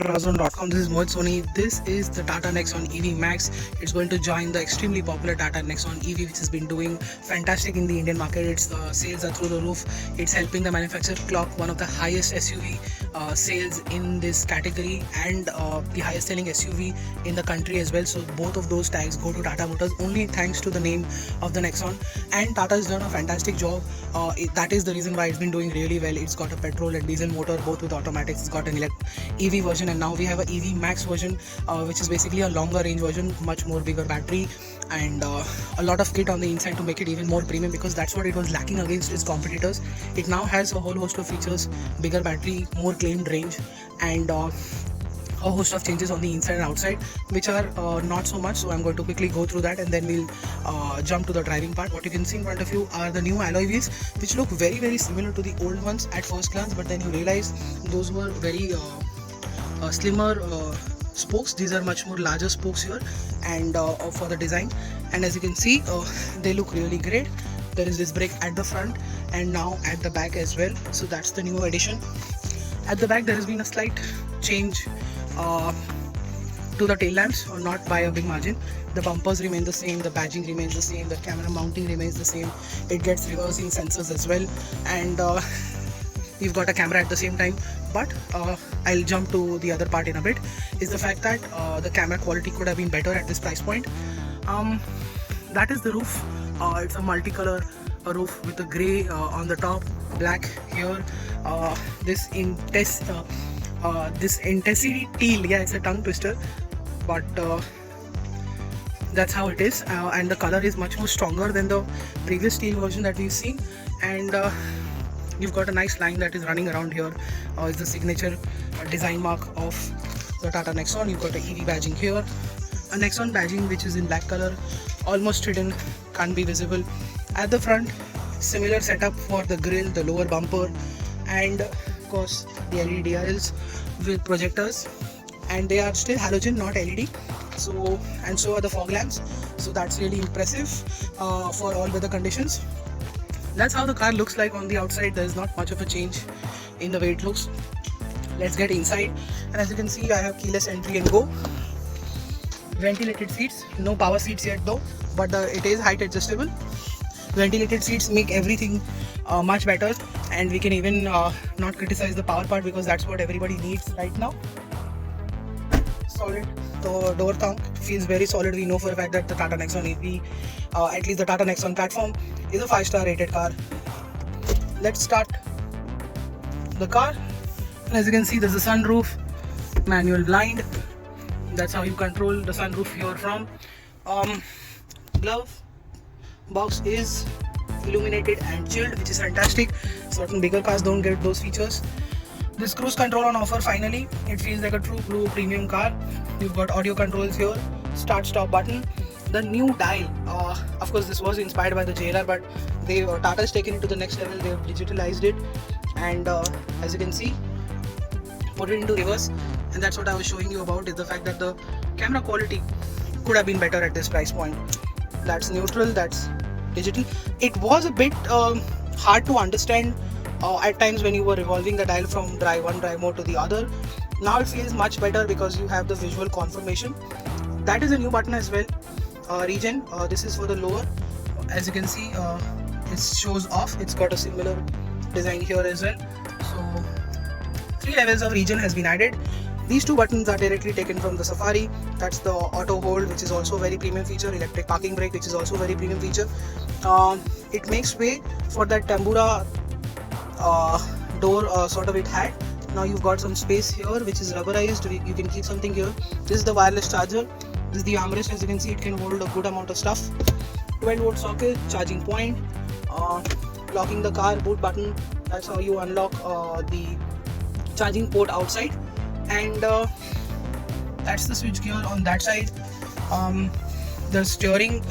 Amazon.com. This is Mohit Soni. This is the Tata Nexon EV Max. It's going to join the extremely popular Tata Nexon EV, which has been doing fantastic in the Indian market. Its sales are through the roof. It's helping the manufacturer clock one of the highest SUV sales in this category and the highest selling SUV in the country as well. So both of those tags go to Tata Motors only thanks to the name of the Nexon. And Tata has done a fantastic job. That is the reason why it's been doing really well. It's got a petrol and diesel motor, both with automatics. It's got an EV version, and now we have a EV Max version, which is basically a longer range version, much more bigger battery, and a lot of kit on the inside to make it even more premium, because that's what it was lacking against its competitors. It now has a whole host of features: bigger battery, more claimed range, and a host of changes on the inside and outside, which are not so much. So I'm going to quickly go through that, and then we'll jump to the driving part. What you can see in front of you are the new alloy wheels, which look very similar to the old ones at first glance, but then you realize those were very slimmer spokes. These are much more larger spokes here, and for the design. And as you can see, they look really great. There is this brake at the front and now at the back as well. So that's the new addition. At the back there has been a slight change to the tail lamps, or not by a big margin. The bumpers remain the same, the badging remains the same, the camera mounting remains the same. It gets reversing sensors as well, and we've got a camera at the same time. But I'll jump to the other part in a bit, is the fact that the camera quality could have been better at this price point. That is the roof. It's a multicolor roof with a grey on the top, black here. This intensity teal, yeah, it's a tongue twister, but that's how it is. And the color is much more stronger than the previous steel version that we've seen. And you've got a nice line that is running around here. It's the signature design mark of the Tata Nexon. You've got a EV badging here, a Nexon badging which is in black color, almost hidden, can't be visible. At the front, similar setup for the grille, the lower bumper, and of course the LED DRLs with projectors, and they are still halogen, not LED. So are the fog lamps. So that's really impressive for all weather conditions. That's how the car looks like on the outside. There is not much of a change in the way it looks. Let's get inside, and as you can see, I have keyless entry and go. Ventilated seats, no power seats yet though, but it is height adjustable. Ventilated seats make everything much better, and we can even not criticize the power part, because that's what everybody needs right now. Solid. The door thumb feels very solid. We know for a fact that the Tata Nexon EV, at least the Tata Nexon platform, is a 5-star rated car. Let's start the car. And as you can see, there's a sunroof, manual blind. That's how you control the sunroof here from. Glove box is illuminated and chilled, which is fantastic. Certain bigger cars don't get those features. This cruise control on offer finally. It feels like a true blue premium car. You've got audio controls here, start stop button. The new dial, of course this was inspired by the JLR, but Tata has taken it to the next level. They've digitalized it, and as you can see, put it into reverse. And that's what I was showing you about, is the fact that the camera quality could have been better at this price point. That's neutral, that's digital. It was a bit hard to understand at times when you were revolving the dial from drive one drive mode to the other. Now it feels much better because you have the visual confirmation. That is a new button as well. Regen, this is for the lower. As you can see, it shows off. It's got a similar design here as well. So 3 levels of regen has been added. These 2 buttons are directly taken from the Safari. That's the auto hold, which is also a very premium feature. Electric parking brake, which is also a very premium feature. It makes way for that Tambura door sort of it had. Now you've got some space here, which is rubberized. You can keep something here. This is the wireless charger. This is the armrest. As you can see, it can hold a good amount of stuff. 12-volt socket, charging point, locking the car, boot button. That's how you unlock the charging port outside. And that's the switch gear on that side. The steering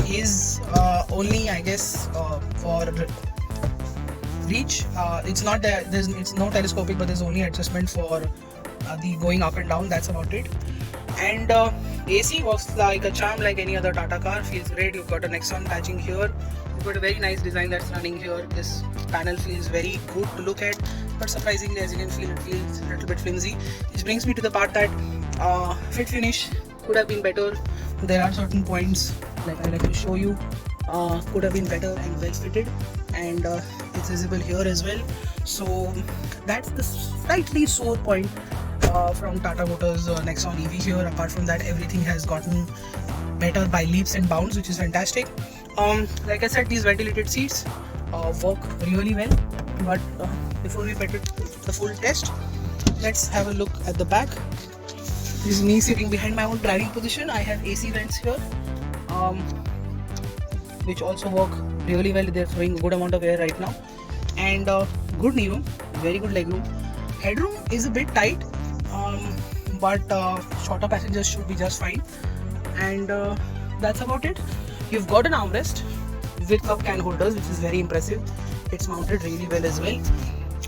is only, I guess, for reach. It's not there. It's no telescopic, but there's only adjustment for the going up and down. That's about it. And AC works like a charm, like any other Tata car. Feels great. You've got a Nexon patching here. You've got a very nice design that's running here. This panel feels very good to look at. but surprisingly, as you can feel, it feels a little bit flimsy. Which brings me to the part that fit finish could have been better. There are certain points like I like to show you could have been better and well fitted, and it's visible here as well. So that's the slightly sore point from Tata Motors Nexon EV here. Apart from that, everything has gotten better by leaps and bounds, which is fantastic. Like I said, these ventilated seats work really well. But before we get it the full test, let's have a look at the back. This is me sitting behind my own driving position. I have AC vents here, which also work really well. They're throwing a good amount of air right now, and good knee room, very good leg room. Headroom is a bit tight, but shorter passengers should be just fine. And that's about it. You've got an armrest with cup can holders, which is very impressive. It's mounted really well as well.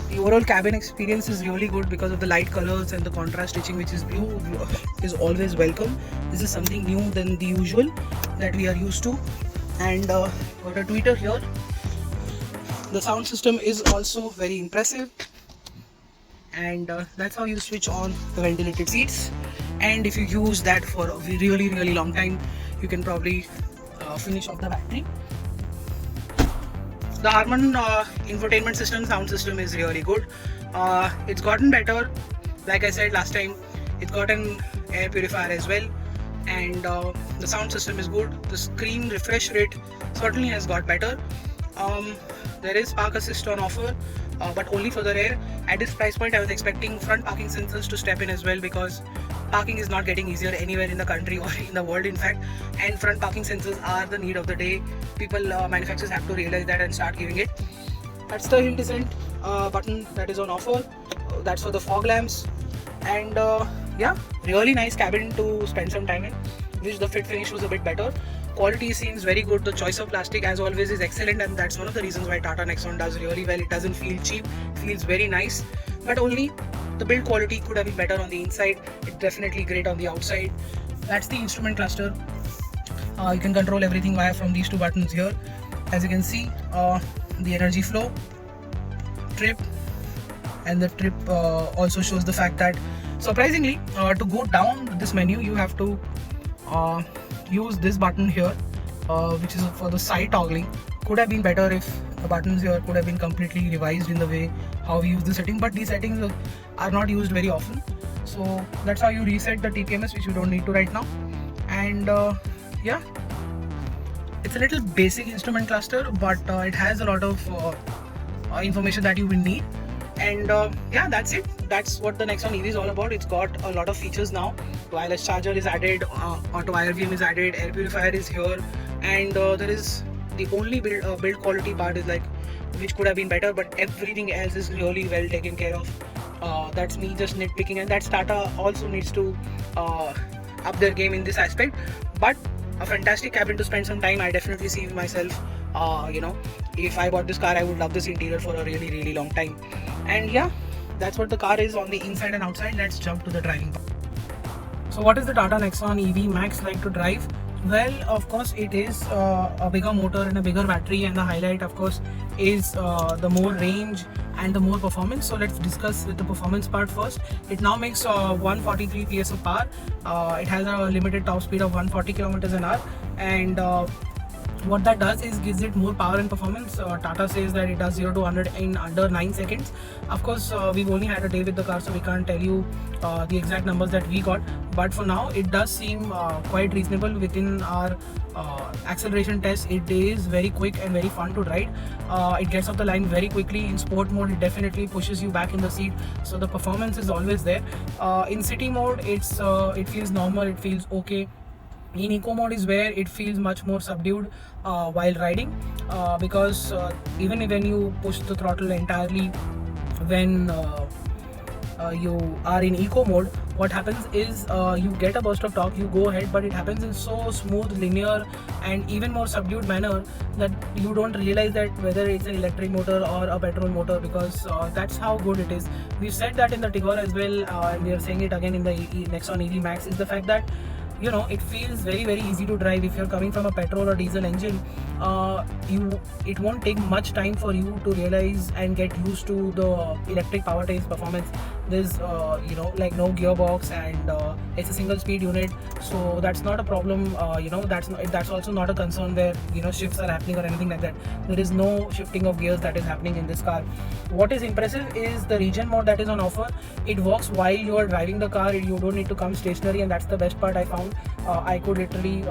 The overall cabin experience is really good because of the light colors and the contrast stitching, which is blue, is always welcome. This is something new than the usual that we are used to. And got a tweeter here. The sound system is also very impressive. And that's how you switch on the ventilated seats. And if you use that for a really long time, you can probably finish off the battery. The Harman infotainment system, sound system is really good. It's gotten better. Like I said last time, it's got an air purifier as well, and the sound system is good. The screen refresh rate certainly has got better. There is park assist on offer, but only for the rear. At this price point, I was expecting front parking sensors to step in as well, because parking is not getting easier anywhere in the country or in the world, in fact, and front parking sensors are the need of the day. People, manufacturers have to realize that and start giving it. That's the hill descent button that is on offer. That's for the fog lamps, and yeah, really nice cabin to spend some time in. Wish the fit finish was a bit better. Quality seems very good. The choice of plastic, as always, is excellent, and that's one of the reasons why Tata Nexon does really well. It doesn't feel cheap, feels very nice, but only the build quality could have been better on the inside. It's definitely great on the outside. That's the instrument cluster. You can control everything via from these two buttons here. As you can see, the energy flow, trip, and the trip also shows the fact that, surprisingly, to go down this menu, you have to use this button here, which is for the side toggling. Could have been better if the buttons here could have been completely revised in the way how we use the setting, but these settings are not used very often. So that's how you reset the TPMS, which you don't need to right now. And yeah, it's a little basic instrument cluster, but it has a lot of information that you will need. And yeah, that's it. That's what the Nexon EV is all about. It's got a lot of features now. Wireless charger is added, auto IRVM is added, air purifier is here, and there is the only build quality part is like, which could have been better, but everything else is really well taken care of. That's me just nitpicking, and that's Tata also needs to up their game in this aspect. But a fantastic cabin to spend some time. I definitely see myself, if I bought this car, I would love this interior for a really long time. And yeah, that's what the car is on the inside and outside. Let's jump to the driving part. So what is the Tata Nexon EV Max like to drive? Well, of course, it is a bigger motor and a bigger battery, and the highlight, of course, is the more range and the more performance. So let's discuss with the performance part first. It now makes 143 PS of power. It has a limited top speed of 140 kilometers an hour, and what that does is gives it more power and performance. Tata says that it does 0 to 100 in under 9 seconds. Of course, we've only had a day with the car, so we can't tell you the exact numbers that we got, but for now it does seem quite reasonable within our acceleration test. It is very quick and very fun to ride. It gets off the line very quickly. In sport mode, it definitely pushes you back in the seat, so the performance is always there. In city mode, it feels normal, it feels okay. In eco mode is where it feels much more subdued while riding, because even when you push the throttle entirely when you are in eco mode, what happens is you get a burst of torque, you go ahead, but it happens in so smooth, linear, and even more subdued manner that you don't realize that whether it's an electric motor or a petrol motor, because that's how good it is. We've said that in the Tigor as well, and we are saying it again in the Nexon EV Max, is the fact that it feels very easy to drive. If you're coming from a petrol or diesel engine, it won't take much time for you to realize and get used to the electric powertrain's performance. There's like no gearbox, and it's a single speed unit, so that's not a problem. That's also not a concern where shifts are happening or anything like that. There is no shifting of gears that is happening in this car. What is impressive is the regen mode that is on offer. It works while you are driving the car. You don't need to come stationary, and that's the best part I found. I could literally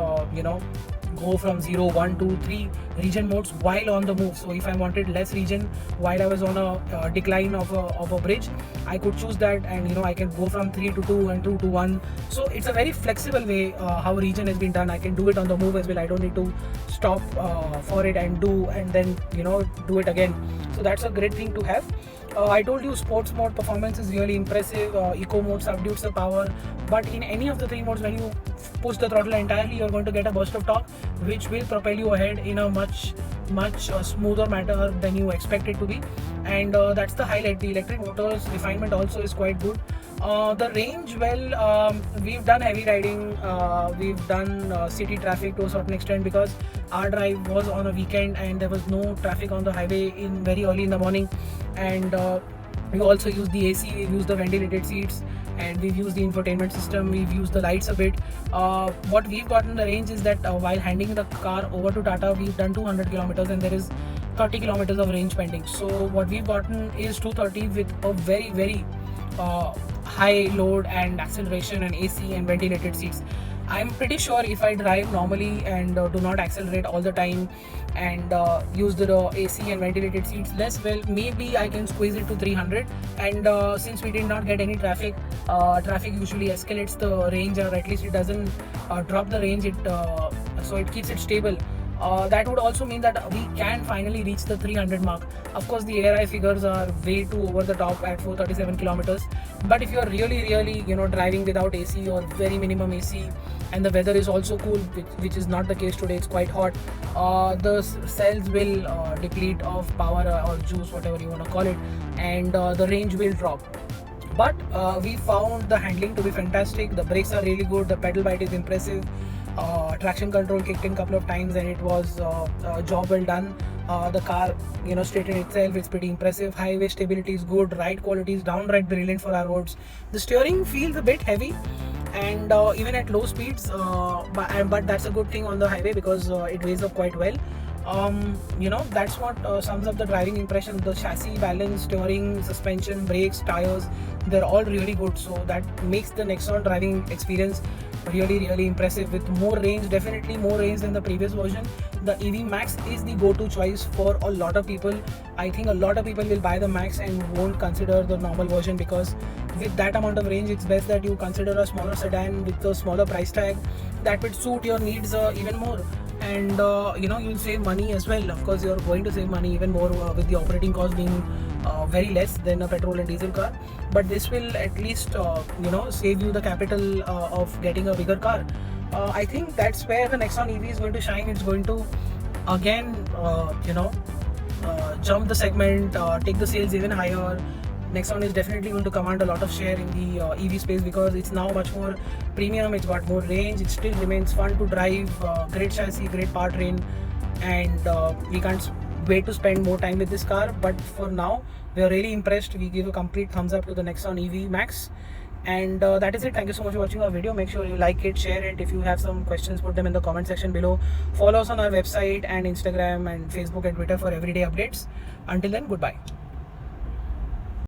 go from 0, 1, 2, 3 regen modes while on the move. So if I wanted less regen while I was on a decline of a bridge, I could choose that, and I can go from 3 to 2 and 2 to 1. So it's a very flexible way how regen has been done. I can do it on the move as well. I don't need to stop for it and then do it again. So that's a great thing to have. I told you sports mode performance is really impressive. Eco mode subdues the power, but in any of the three modes, when you push the throttle entirely, you're going to get a burst of torque, which will propel you ahead in a much smoother manner than you expect it to be. And that's the highlight. The electric motors refinement also is quite good. The range, well, we've done heavy riding, we've done city traffic to a certain extent, because our drive was on a weekend and there was no traffic on the highway in very early in the morning. And we also used the AC, we've used the ventilated seats, and we've used the infotainment system, we've used the lights a bit. What we've gotten the range is that while handing the car over to Tata, we've done 200 kilometers and there is 30 kilometers of range pending. So what we've gotten is 230 with a very high load and acceleration and AC and ventilated seats. I'm pretty sure if I drive normally and do not accelerate all the time and use the AC and ventilated seats less, well, maybe I can squeeze it to 300. And since we did not get any traffic, traffic usually escalates the range, or at least it doesn't drop the range. So it keeps it stable. That would also mean that we can finally reach the 300 mark. Of course, the ARI figures are way too over the top at 437 kilometers. But if you're really driving without AC or very minimum AC, and the weather is also cool, which is not the case today, it's quite hot, the cells will deplete of power or juice, whatever you want to call it, and the range will drop. But we found the handling to be fantastic. The brakes are really good, the pedal bite is impressive. Traction control kicked in a couple of times and it was a job well done. The car straightened itself. It's pretty impressive. Highway stability is good. Ride quality is downright brilliant for our roads. The steering feels a bit heavy, and even at low speeds, but that's a good thing on the highway because it weighs up quite well. That's what sums up the driving impression. The chassis, balance, steering, suspension, brakes, tires, they're all really good. So that makes the Nexon driving experience really impressive, with more range, definitely more range than the previous version. The EV Max is the go-to choice for a lot of people. I think a lot of people will buy the Max and won't consider the normal version, because with that amount of range, it's best that you consider a smaller sedan with a smaller price tag that would suit your needs even more. And you'll save money as well. Of course, you're going to save money even more with the operating cost being very less than a petrol and diesel car. But this will at least save you the capital of getting a bigger car. I think that's where the Nexon EV is going to shine. It's going to again jump the segment, take the sales even higher. Nexon is definitely going to command a lot of share in the EV space, because it's now much more premium, it's got more range, it still remains fun to drive, great chassis, great powertrain, and we can't wait to spend more time with this car. But for now, we are really impressed. We give a complete thumbs up to the Nexon EV Max. And that is it. Thank you so much for watching our video. Make sure you like it, share it. If you have some questions, put them in the comment section below. Follow us on our website and Instagram and Facebook and Twitter for everyday updates. Until then, goodbye.